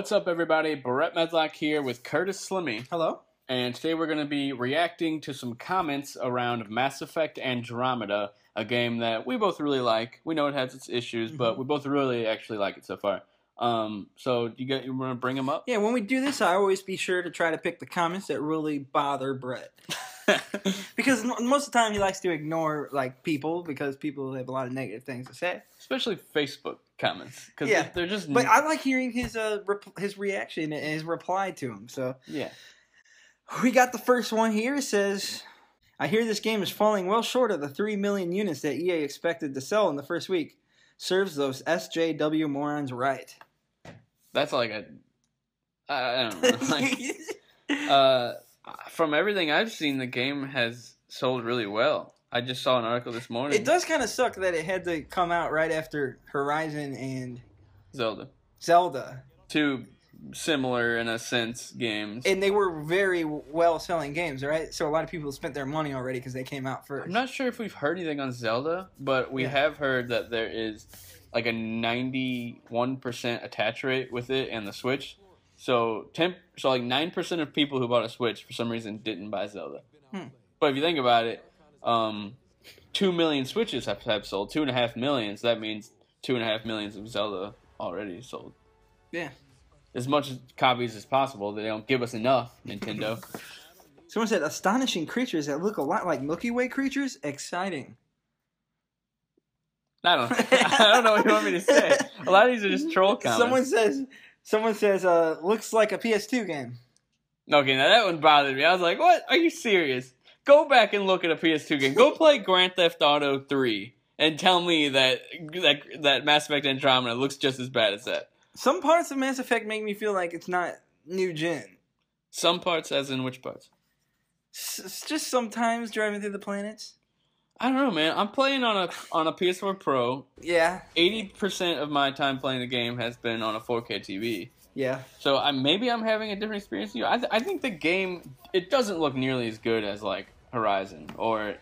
What's up, everybody? Brett Medlock here with Curtis Slimmy. Hello. And today we're going to be reacting to some comments around Mass Effect Andromeda, a game that we both really like. We know it has its issues, but we both really actually like it so far. So you want to bring them up? Yeah, when we do this, I always be sure to try to pick the comments that really bother Brett. Because most of the time he likes to ignore people because people have a lot of negative things to say. Especially Facebook comments. Because they're just... But I like hearing his reaction and his reply to him. So yeah. We got the first one here. It says, I hear this game is falling well short of the 3 million units that EA expected to sell in the first week. Serves those SJW morons right. That's like a... I don't know. From everything I've seen, the game has sold really well. I just saw an article this morning. It does kind of suck that it had to come out right after Horizon and... Zelda. Two similar, in a sense, games. And they were very well-selling games, right? So a lot of people spent their money already because they came out first. I'm not sure if we've heard anything on Zelda, but we have heard that there is like a 91% attach rate with it and the Switch. So like 9% of people who bought a Switch for some reason didn't buy Zelda. But if you think about it, 2 million Switches have sold, 2.5 million. So that means 2.5 million of Zelda already sold. Yeah. As much copies as possible. They don't give us enough, Nintendo. Someone said, astonishing creatures that look a lot like Milky Way creatures. Exciting. I don't know what you want me to say. A lot of these are just troll comments. Someone says, looks like a PS2 game. Okay, now that one bothered me. I was like, what? Are you serious? Go back and look at a PS2 game. Go play Grand Theft Auto 3 and tell me that Mass Effect Andromeda looks just as bad as that. Some parts of Mass Effect make me feel like it's not new gen. Some parts, as in which parts? Just sometimes driving through the planets. I don't know, man. I'm playing on a PS4 Pro. Yeah. 80% of my time playing the game has been on a 4K TV. Yeah. So maybe I'm having a different experience than you. I think the game, it doesn't look nearly as good as like Horizon or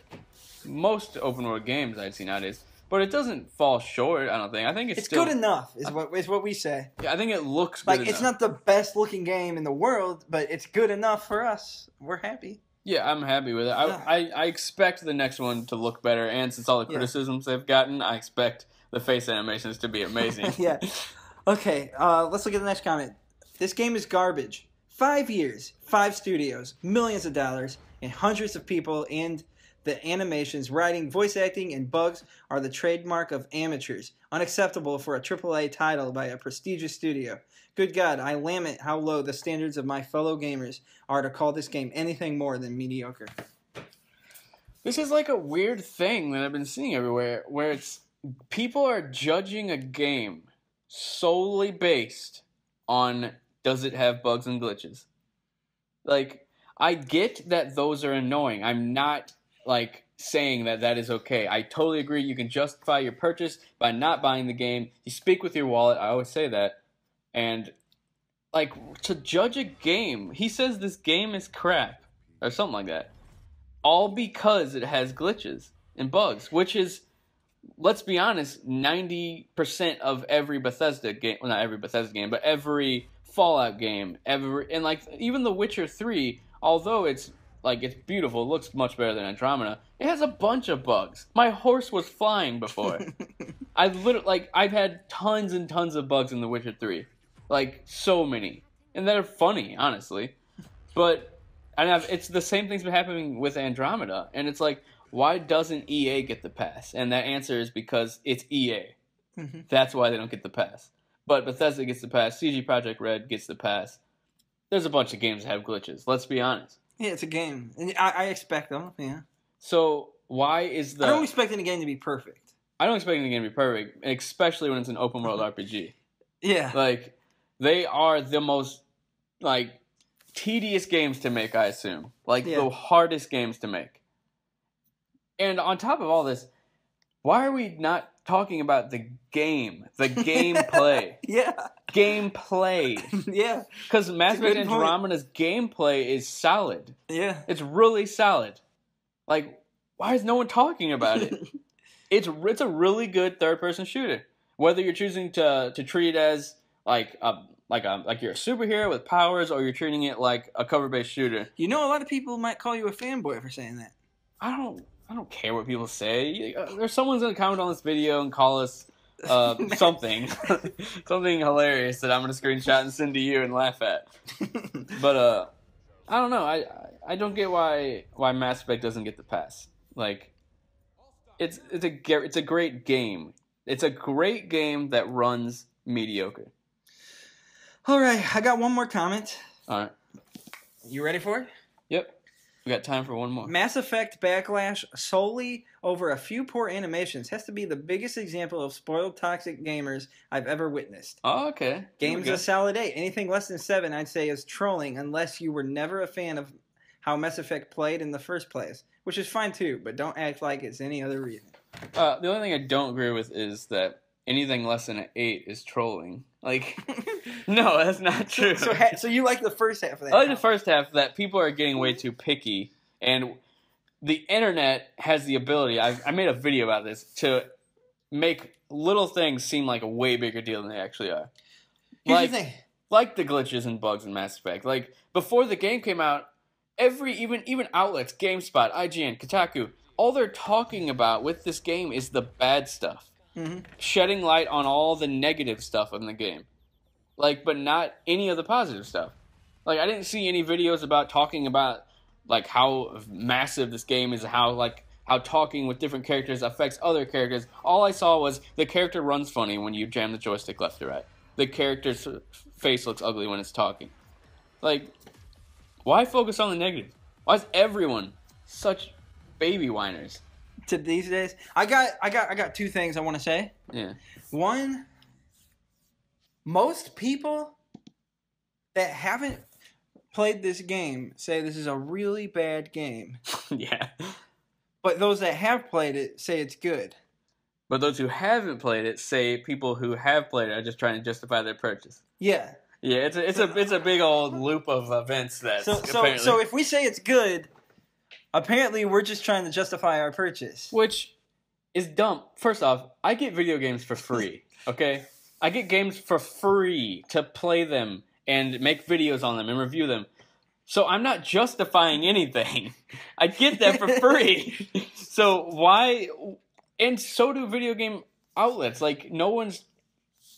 most open world games I'd see nowadays. But it doesn't fall short, I don't think. I think it's still good enough, is what we say. Yeah, I think it looks good enough. It's not the best looking game in the world, but it's good enough for us. We're happy. Yeah, I'm happy with it. I expect the next one to look better, and since all the criticisms they've gotten, I expect the face animations to be amazing. Yeah. Okay, let's look at the next comment. This game is garbage. 5 years, 5 studios, millions of dollars, and hundreds of people, and the animations, writing, voice acting, and bugs are the trademark of amateurs. Unacceptable for a AAA title by a prestigious studio. Good God, I lament how low the standards of my fellow gamers are to call this game anything more than mediocre. This is like a weird thing that I've been seeing everywhere, where people are judging a game solely based on does it have bugs and glitches. Like, I get that those are annoying. I'm not like saying that is okay. I totally agree. You can justify your purchase by not buying the game. You speak with your wallet. I always say that. And like, to judge a game, he says this game is crap or something like that, all because it has glitches and bugs, which is, let's be honest, 90% of every Bethesda game. Well, not every Bethesda game, but every Fallout game, and like even The Witcher 3, although it's beautiful, it looks much better than Andromeda, it has a bunch of bugs. My horse was flying before. I've had tons and tons of bugs in The Witcher 3. Like, so many. And they're funny, honestly. But it's the same thing's been happening with Andromeda. And it's like, why doesn't EA get the pass? And that answer is because it's EA. That's why they don't get the pass. But Bethesda gets the pass. CG Projekt Red gets the pass. There's a bunch of games that have glitches. Let's be honest. Yeah, it's a game. And I expect them, yeah. So, why is I don't expect any game to be perfect. I don't expect any game to be perfect, especially when it's an open world RPG. Yeah. Like, they are the most, like, tedious games to make, I assume. Like, the hardest games to make. And on top of all this, why are we not talking about the game? The gameplay. Yeah. Gameplay. Yeah. Because Mass Effect Andromeda's gameplay is solid. Yeah. It's really solid. Like, why is no one talking about it? It's a really good third-person shooter. Whether you're choosing to treat it as like like you're a superhero with powers, or you're treating it like a cover-based shooter. You know, a lot of people might call you a fanboy for saying that. I don't care what people say. There's someone's gonna comment on this video and call us something something hilarious that I'm gonna screenshot and send to you and laugh at. But I don't know. I don't get why Mass Effect doesn't get the pass. Like, it's a great game. It's a great game that runs mediocre. All right, I got one more comment. All right. You ready for it? Yep. We got time for one more. Mass Effect backlash solely over a few poor animations has to be the biggest example of spoiled toxic gamers I've ever witnessed. Oh, okay. Game's a solid 8. Anything less than 7 I'd say is trolling unless you were never a fan of how Mass Effect played in the first place, which is fine too, but don't act like it's any other reason. The only thing I don't agree with is that anything less than an 8 is trolling. Like, no, that's not true. So you like the first half of that? I like the first half, that people are getting way too picky, and the internet has the ability, I made a video about this, to make little things seem like a way bigger deal than they actually are. Here's the thing. Like the glitches and bugs in Mass Effect. Like, before the game came out, even outlets, GameSpot, IGN, Kotaku, all they're talking about with this game is the bad stuff. Mm-hmm. Shedding light on all the negative stuff in the game. Like, but not any of the positive stuff. Like, I didn't see any videos about talking about, like, how massive this game is, how talking with different characters affects other characters. All I saw was the character runs funny when you jam the joystick left to right. The character's face looks ugly when it's talking. Like, why focus on the negative? Why is everyone such baby whiners? To these days, I got two things I want to say. Yeah. One, most people that haven't played this game say this is a really bad game. Yeah. But those that have played it say it's good. But those who haven't played it say people who have played it are just trying to justify their purchase. Yeah. Yeah, it's a big old loop of events that. So if we say it's good, apparently we're just trying to justify our purchase. Which is dumb. First off, I get video games for free, okay? I get games for free to play them and make videos on them and review them. So I'm not justifying anything. I get that for free. So why... And so do video game outlets. Like, no one's...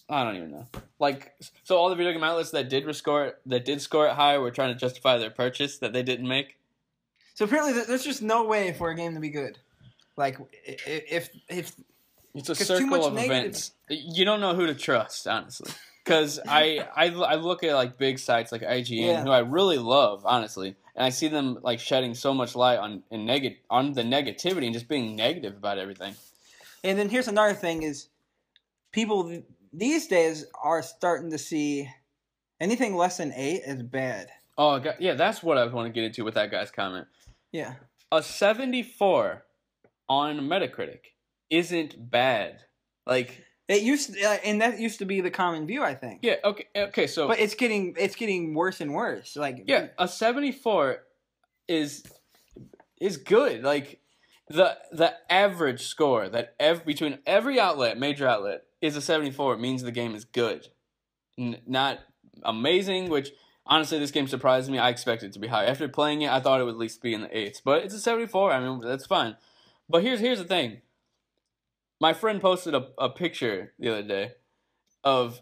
I don't even know. Like, so all the video game outlets that did score it high were trying to justify their purchase that they didn't make. So apparently, there's just no way for a game to be good. Like, if it's a circle of events. You don't know who to trust, honestly. Because I look at like big sites like IGN, who I really love, honestly, and I see them like shedding so much light on the negativity and just being negative about everything. And then here's another thing: is people these days are starting to see anything less than 8 as bad. Oh, God, yeah, that's what I want to get into with that guy's comment. Yeah. A 74 on Metacritic isn't bad. Like, it used to, and that used to be the common view, I think. Yeah, okay, so but it's getting worse and worse. Like, yeah, a 74 is good. Like, the average score that between every outlet, major outlet, is a 74. It means the game is good. Not amazing, which honestly, this game surprised me. I expected it to be high. After playing it, I thought it would at least be in the 8s. But it's a 74. I mean, that's fine. But here's the thing. My friend posted a picture the other day of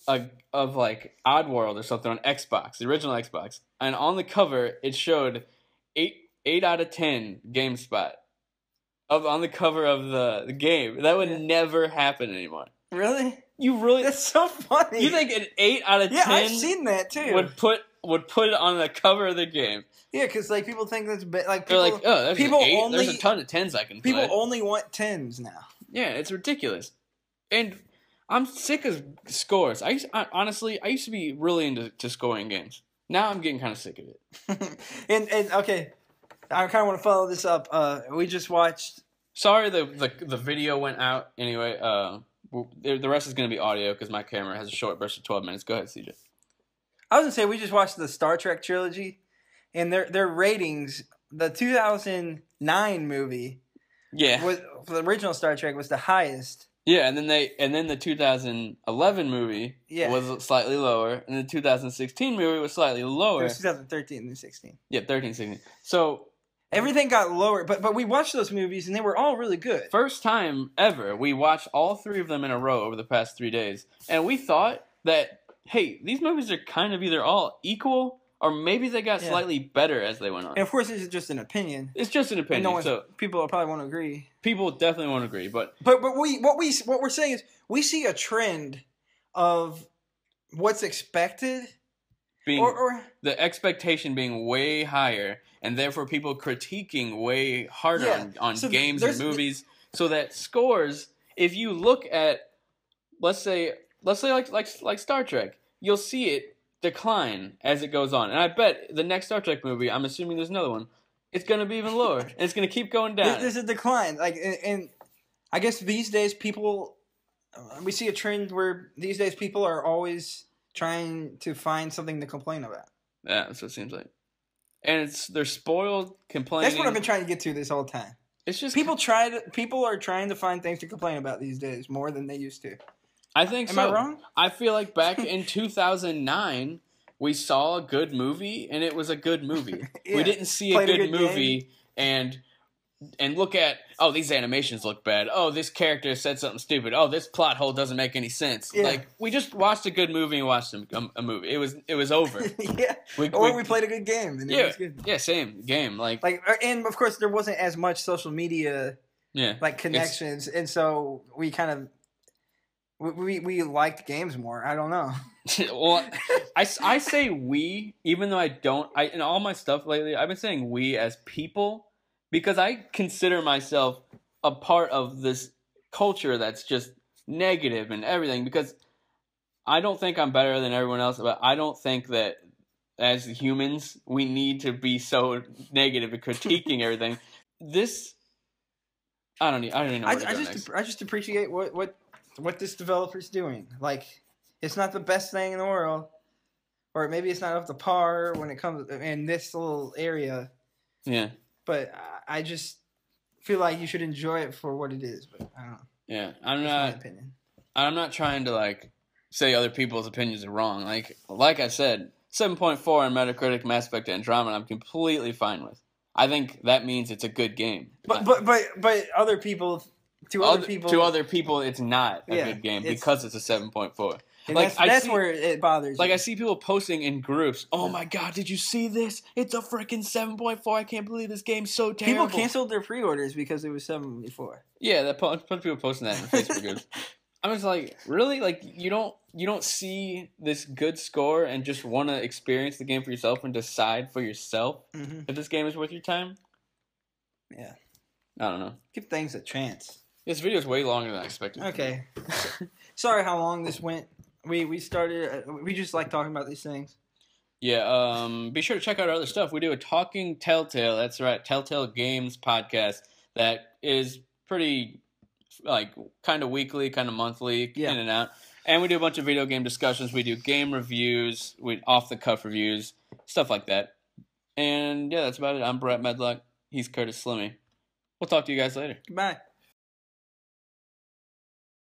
like Oddworld or something on Xbox, the original Xbox. And on the cover, it showed 8 out of 10 GameSpot on the cover of the game. That would never happen anymore. Really? You really? That's so funny. You think an 8 out of 10? Yeah, I've seen that too. Would put it on the cover of the game? Yeah, because like people think that's like people, they're like, oh, there's people an 8. There's a ton of 10s I can play. People only want 10s now. Yeah, it's ridiculous, and I'm sick of scores. Honestly, I used to be really into scoring games. Now I'm getting kind of sick of it. and okay, I kind of want to follow this up. We just watched. Sorry, the video went out. Anyway, the rest is going to be audio because my camera has a short burst of 12 minutes. Go ahead, CJ. I was gonna say we just watched the Star Trek trilogy, and their ratings. The 2009 movie, yeah, the original Star Trek was the highest, Yeah, and then the 2011 movie Yeah. was slightly lower, and the 2016 movie was slightly It lower. was 2013 and 16. Yeah, 13, 16. So Everything got lower, but we watched those movies and they were all really good. first time ever, we watched all three of them in a row over the past 3 days, and we thought that, hey, these movies are kind of either all equal or maybe they got slightly better as they went on. And of course, this is just an opinion. It's just an opinion, And so people probably won't agree. people definitely won't agree, but what we're saying is we see a trend of what's expected, being or the expectation being way higher, and therefore people critiquing way harder on So games and movies, so that scores. If you look at, let's say like Star Trek, you'll see it decline as it goes on, and I bet the next Star Trek movie, I'm assuming there's another one, it's going to be even lower, and it's going to keep going down. There's a decline, and I guess these days we see a trend where these days people are always trying to find something to complain about. Yeah, that's what it seems like. And they're spoiled complaining. That's what I've been trying to get to this whole time. It's just people are trying to find things to complain about these days more than they used to. I think Am so. I wrong? I feel like back in 2009, we saw a good movie, and it was a good movie. Yeah. We didn't see a good movie and look at, oh, these animations look bad. Oh, this character said something stupid. Oh, this plot hole doesn't make any sense. Yeah. Like, we just watched a good movie and watched a movie. It was over. Yeah. We played a good game, and it was good. Yeah, same game. Like, and of course there wasn't as much social media, connections, and so we kind of. We liked games more. I don't know. Well, I say we, even though I don't. In all my stuff lately, I've been saying we as people because I consider myself a part of this culture that's just negative and everything. Because I don't think I'm better than everyone else, but I don't think that as humans we need to be so negative and critiquing everything. I don't even know. I just appreciate what this developer's doing. Like, it's not the best thing in the world, or maybe it's not up to par when it comes in this little area. Yeah. But I just feel like you should enjoy it for what it is. But I don't know. Yeah, That's my opinion. I'm not trying to say other people's opinions are wrong. Like I said, 7.4 on Metacritic, Mass Effect Andromeda, I'm completely fine with. I think that means it's a good game. But other people. To other people, it's not a good game because it's a 7.4. That's where it bothers me. I see people posting in groups, oh my god, did you see this? It's a freaking 7.4. I can't believe this game's so terrible. People canceled their pre-orders because it was 7.4. Yeah, a bunch of people posting that in Facebook groups. I was like, really? You don't see this good score and just want to experience the game for yourself and decide for yourself if this game is worth your time? Yeah. I don't know. Give things a chance. This video is way longer than I expected. Okay. Sorry how long this went. We started. We just like talking about these things. Yeah. Be sure to check out our other stuff. We do a Talking Telltale. That's right, Telltale Games podcast that is pretty kind of weekly, kind of monthly, in and out. And we do a bunch of video game discussions. We do game reviews, off the cuff reviews, stuff like that. And yeah, that's about it. I'm Brett Medlock. He's Curtis Slimmy. We'll talk to you guys later. Bye.